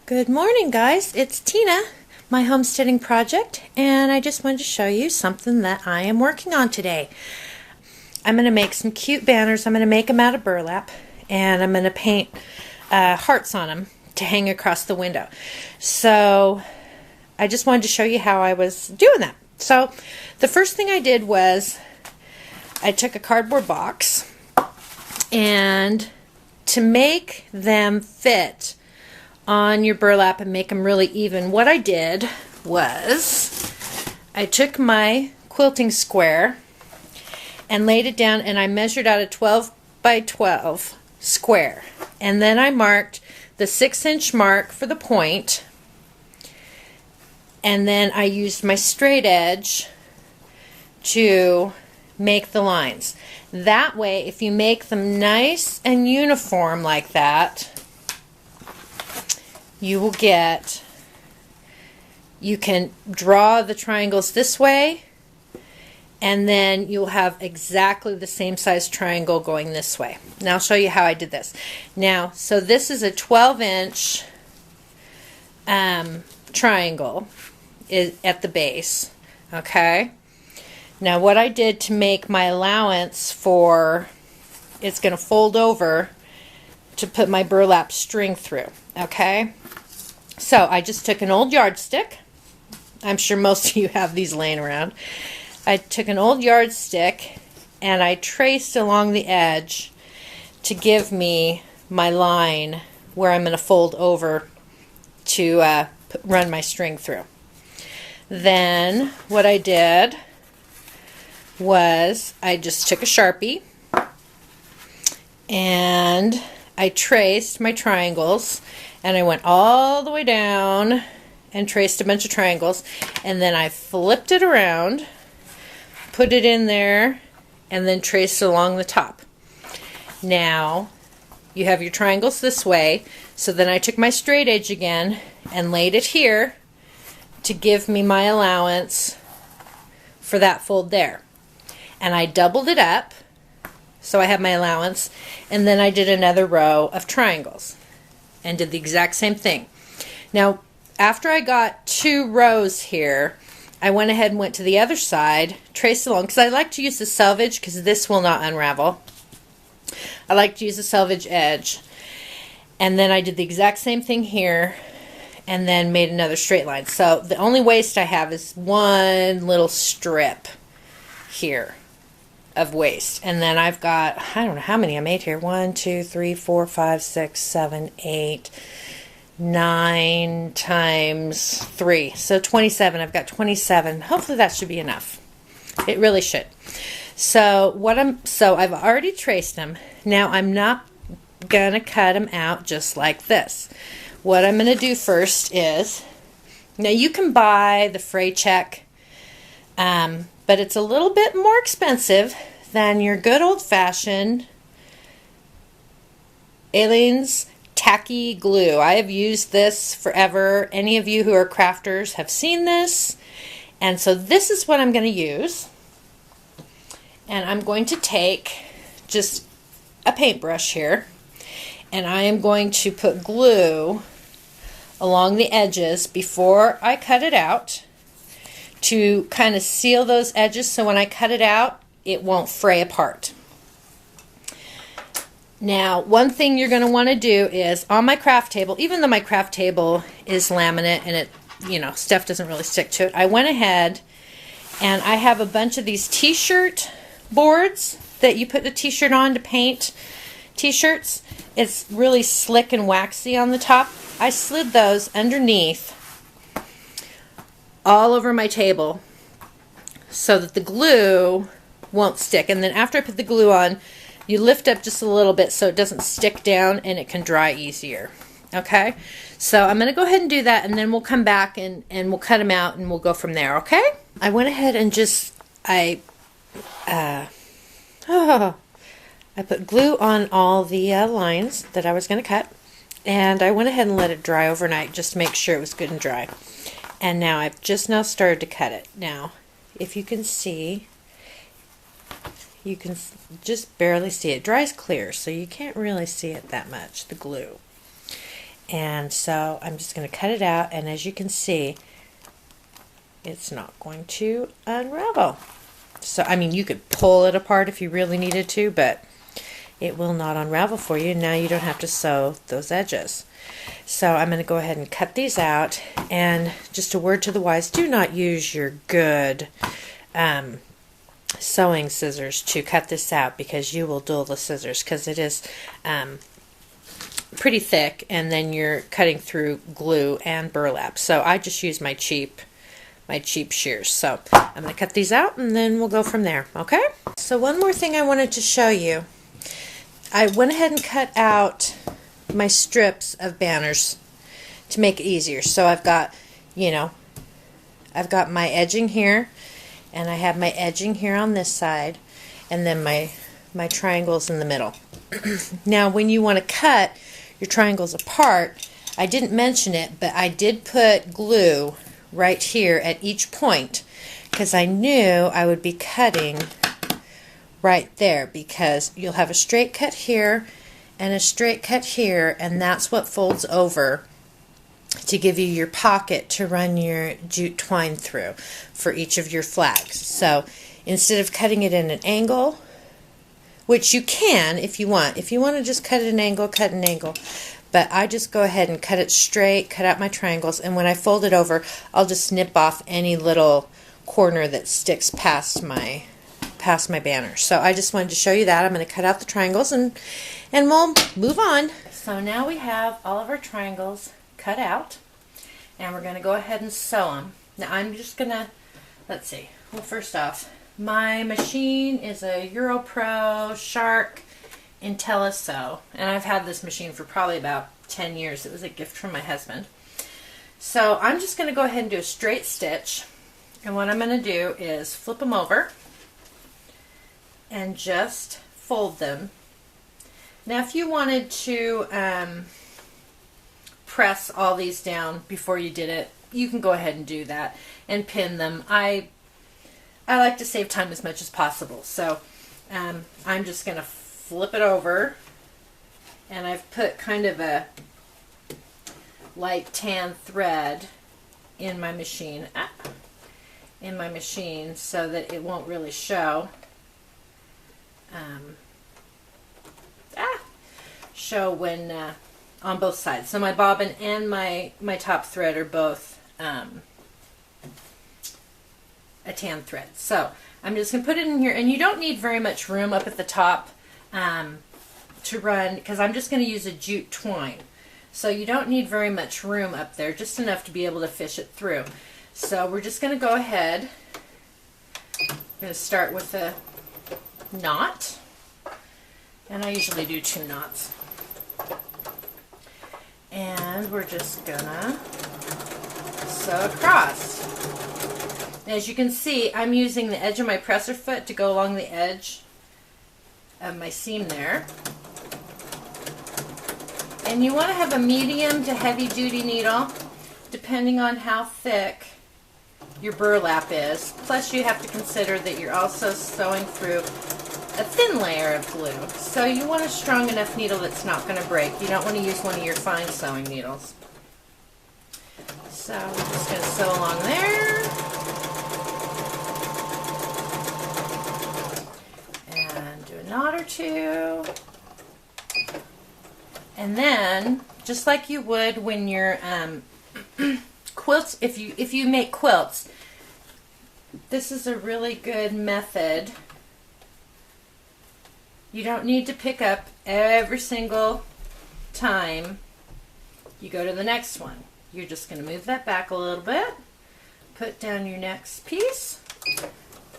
Good morning, guys. It's Tina, my homesteading project, and I just wanted to show you something that I am working on today. I'm going to make some cute banners. I'm going to make them out of burlap, and I'm going to paint hearts on them to hang across the window. So I just wanted to show you how I was doing that. So the first thing I did was I took a cardboard box, and to make them fit on your burlap and make them really even, what I did was I took my quilting square and laid it down, and I measured out a 12 by 12 square, and then I marked the 6-inch mark for the point, and then I used my straight edge to make the lines. That way, if you make them nice and uniform like that, you can draw the triangles this way, and then you'll have exactly the same size triangle going this way. Now I'll show you how I did this. Now, so this is a 12-inch triangle at the base, okay? Now what I did to make my allowance for it's going to fold over to put my burlap string through, okay? So I just took an old yardstick. I'm sure most of you have these laying around. I took an old yardstick and I traced along the edge to give me my line where I'm going to fold over to run my string through. Then what I did was I just took a Sharpie and I traced my triangles, and I went all the way down and traced a bunch of triangles, and then I flipped it around, put it in there, and then traced along the top. Now you have your triangles this way, so then I took my straight edge again and laid it here to give me my allowance for that fold there. And I doubled it up so I have my allowance, and then I did another row of triangles and did the exact same thing. Now after I got 2 rows here, I went ahead and went to the other side, traced along, because I like to use the selvage because this will not unravel. I like to use the selvage edge, and then I did the exact same thing here and then made another straight line. So the only waste I have is one little strip here of waste, and then I've got, I don't know how many I made here, 1 2 3 4 5 6 7 8 9 times 3, so 27. I've got 27. Hopefully that should be enough. It really should. So I've already traced them. Now I'm not gonna cut them out just like this. What I'm gonna do first is, now you can buy the fray check, but it's a little bit more expensive than your good old-fashioned Aleene's tacky glue. I have used this forever. Any of you who are crafters have seen this. And so this is what I'm going to use. And I'm going to take just a paintbrush here, and I am going to put glue along the edges before I cut it out, to kind of seal those edges so when I cut it out, it won't fray apart. Now, one thing you're going to want to do is, on my craft table, even though my craft table is laminate and it, stuff doesn't really stick to it, I went ahead and I have a bunch of these t-shirt boards that you put the t-shirt on to paint t-shirts. It's really slick and waxy on the top. I slid those underneath all over my table so that the glue won't stick. And then after I put the glue on, you lift up just a little bit so it doesn't stick down and it can dry easier. Okay, so I'm going to go ahead and do that, and then we'll come back and we'll cut them out and we'll go from there. Okay, I went ahead and I put glue on all the lines that I was going to cut, and I went ahead and let it dry overnight just to make sure it was good and dry. And now I've just now started to cut it. Now, if you can see, you can just barely see it. It dries clear, so you can't really see it that much, the glue. And so I'm just going to cut it out, and as you can see, it's not going to unravel. So, I mean, you could pull it apart if you really needed to, but it will not unravel for you. Now you don't have to sew those edges. So I'm going to go ahead and cut these out. And just a word to the wise, do not use your good sewing scissors to cut this out, because you will dull the scissors, because it is pretty thick, and then you're cutting through glue and burlap. So I just use my cheap shears. So I'm going to cut these out, and then we'll go from there. Okay? So one more thing I wanted to show you. I went ahead and cut out my strips of banners to make it easier. So I've got, I've got my edging here, and I have my edging here on this side, and then my triangles in the middle. Now when you want to cut your triangles apart, I didn't mention it, but I did put glue right here at each point, because I knew I would be cutting right there, because you'll have a straight cut here and a straight cut here, and that's what folds over to give you your pocket to run your jute twine through for each of your flags. So instead of cutting it in an angle, which you can if you want to just cut at an angle, cut an angle, but I just go ahead and cut it straight, cut out my triangles, and when I fold it over, I'll just snip off any little corner that sticks past my banner. So I just wanted to show you that. I'm going to cut out the triangles, and we'll move on. So now we have all of our triangles cut out, and we're going to go ahead and sew them. Now I'm just going to, let's see, well, first off, my machine is a EuroPro Shark IntelliSew, and I've had this machine for probably about 10 years. It was a gift from my husband. So I'm just going to go ahead and do a straight stitch, and what I'm going to do is flip them over and just fold them. Now if you wanted to press all these down before you did it, you can go ahead and do that and pin them. I like to save time as much as possible, so I'm just going to flip it over, and I've put kind of a light tan thread in my machine, so that it won't really show. Show when on both sides. So my bobbin and my top thread are both a tan thread. So I'm just going to put it in here, and you don't need very much room up at the top to run, because I'm just going to use a jute twine. So you don't need very much room up there, just enough to be able to fish it through. So we're just going to go ahead. I'm going to start with a knot, and I usually do 2 knots, and we're just gonna sew across. As you can see, I'm using the edge of my presser foot to go along the edge of my seam there, and you want to have a medium to heavy duty needle depending on how thick your burlap is. Plus you have to consider that you're also sewing through a thin layer of glue. So you want a strong enough needle that's not going to break. You don't want to use one of your fine sewing needles. So we're just going to sew along there. And do a knot or 2. And then, just like you would when you're quilts, if you make quilts, this is a really good method. You don't need to pick up every single time you go to the next one. You're just going to move that back a little bit, put down your next piece,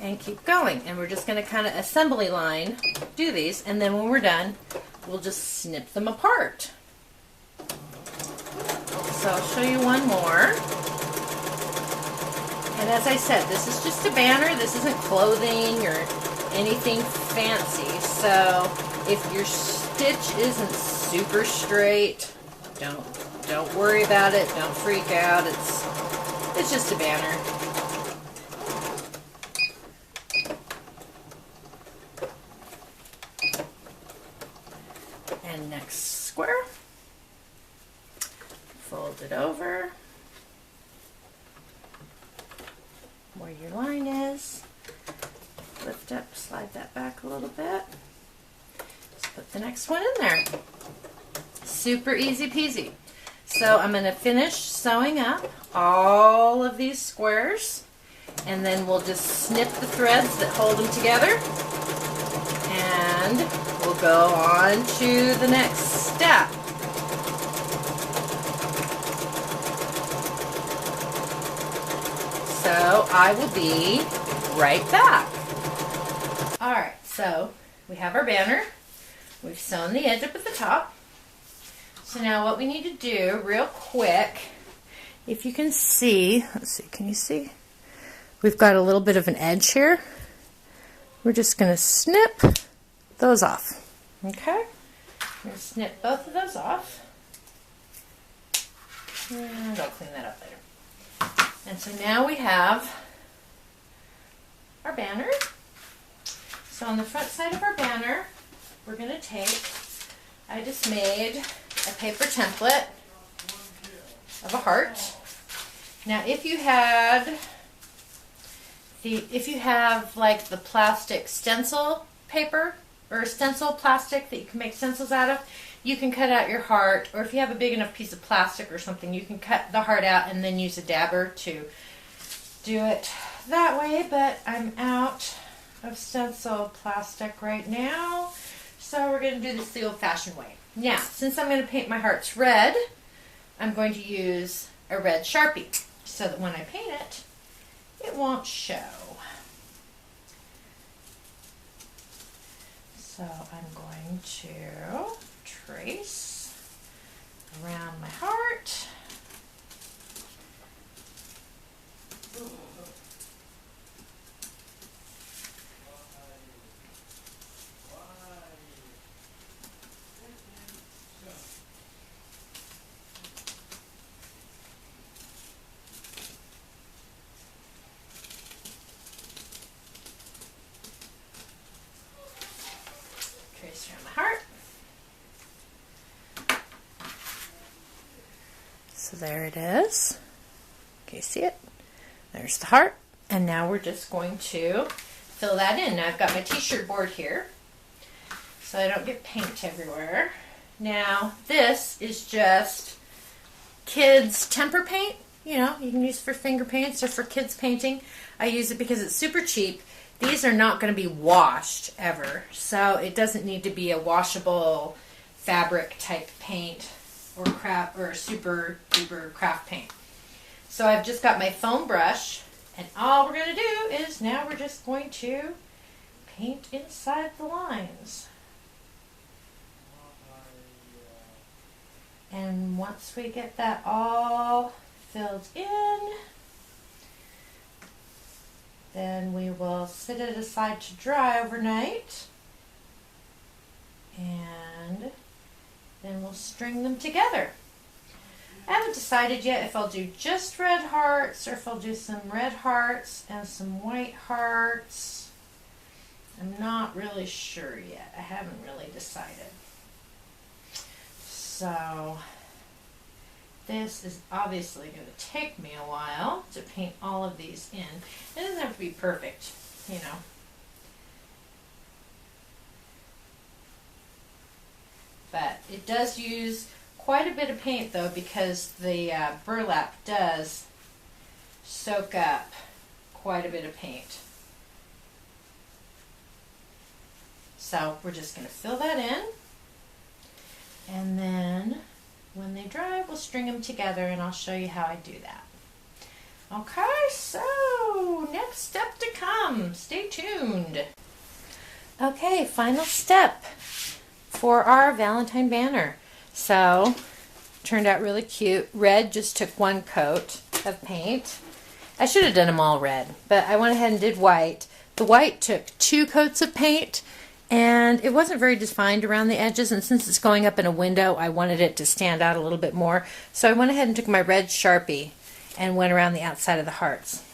and keep going. And we're just going to kind of assembly line do these, and then when we're done, we'll just snip them apart. So I'll show you one more. And as I said, this is just a banner. This isn't clothing or anything fancy. So if your stitch isn't super straight, don't worry about it. Don't freak out. It's just a banner. And next square. fold it over where your line is. Lift up, slide that back a little bit. Just put the next one in there. Super easy peasy. So I'm going to finish sewing up all of these squares, and then we'll just snip the threads that hold them together, and we'll go on to the next step. So I will be right back. Alright, so we have our banner. We've sewn the edge up at the top. So now what we need to do real quick, if you can see, let's see, can you see? We've got a little bit of an edge here. We're just going to snip those off. Okay? We're going to snip both of those off. And I'll clean that up later. And so now we have our banner. So on the front side of our banner, we're going to take, I just made a paper template of a heart. Now if you have like the plastic stencil paper or stencil plastic that you can make stencils out of, you can cut out your heart, or if you have a big enough piece of plastic or something, you can cut the heart out and then use a dabber to do it that way. But I'm out of stencil plastic right now, so we're going to do this the old-fashioned way. Now, since I'm going to paint my hearts red, I'm going to use a red Sharpie so that when I paint it, it won't show. So I'm going to trace around my heart. Trace around my heart. So there it is. Can you see it? There's the heart. And now we're just going to fill that in. Now I've got my t-shirt board here, so I don't get paint everywhere. Now this is just kids temper paint. You know, you can use for finger paints or for kids painting. I use it because it's super cheap. These are not going to be washed ever, so it doesn't need to be a washable fabric type paint or craft or super duper craft paint. So I've just got my foam brush, and all we're going to do is now we're just going to paint inside the lines. And once we get that all filled in, then we will set it aside to dry overnight, and then we'll string them together. I haven't decided yet if I'll do just red hearts or if I'll do some red hearts and some white hearts. I'm not really sure yet. I haven't really decided. So this is obviously going to take me a while to paint all of these in. It doesn't have to be perfect, you know. But it does use quite a bit of paint though, because the burlap does soak up quite a bit of paint. So we're just going to fill that in, and then when they dry, we'll string them together, and I'll show you how I do that. Okay, so next step to come. Stay tuned. Okay, final step for our Valentine banner. So, turned out really cute. Red just took one coat of paint. I should have done them all red, but I went ahead and did white. The white took 2 coats of paint, and it wasn't very defined around the edges, and since it's going up in a window, I wanted it to stand out a little bit more. So I went ahead and took my red Sharpie and went around the outside of the hearts.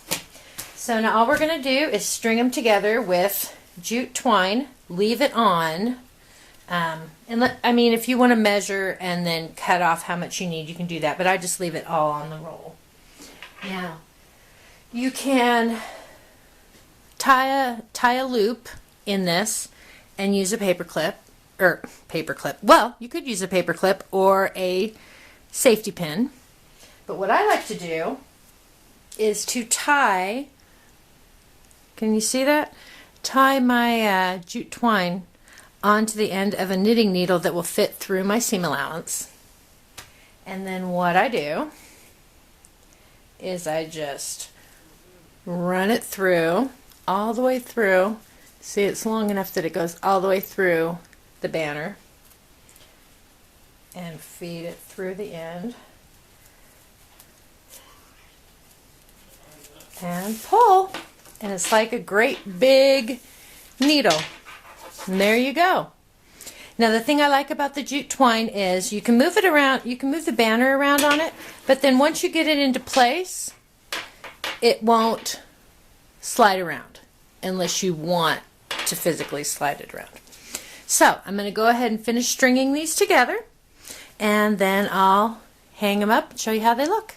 So now all we're going to do is string them together with jute twine, leave it on I mean, if you want to measure and then cut off how much you need, you can do that. But I just leave it all on the roll. Now, you can tie a loop in this and use a paper clip. Well, you could use a paper clip or a safety pin. But what I like to do is to tie, can you see that? Tie my jute twine onto the end of a knitting needle that will fit through my seam allowance. And then what I do is I just run it through, all the way through. See, it's long enough that it goes all the way through the banner. And feed it through the end. And pull. And it's like a great big needle. And there you go. Now the thing I like about the jute twine is you can move it around, you can move the banner around on it, but then once you get it into place, it won't slide around unless you want to physically slide it around. So I'm going to go ahead and finish stringing these together, and then I'll hang them up and show you how they look.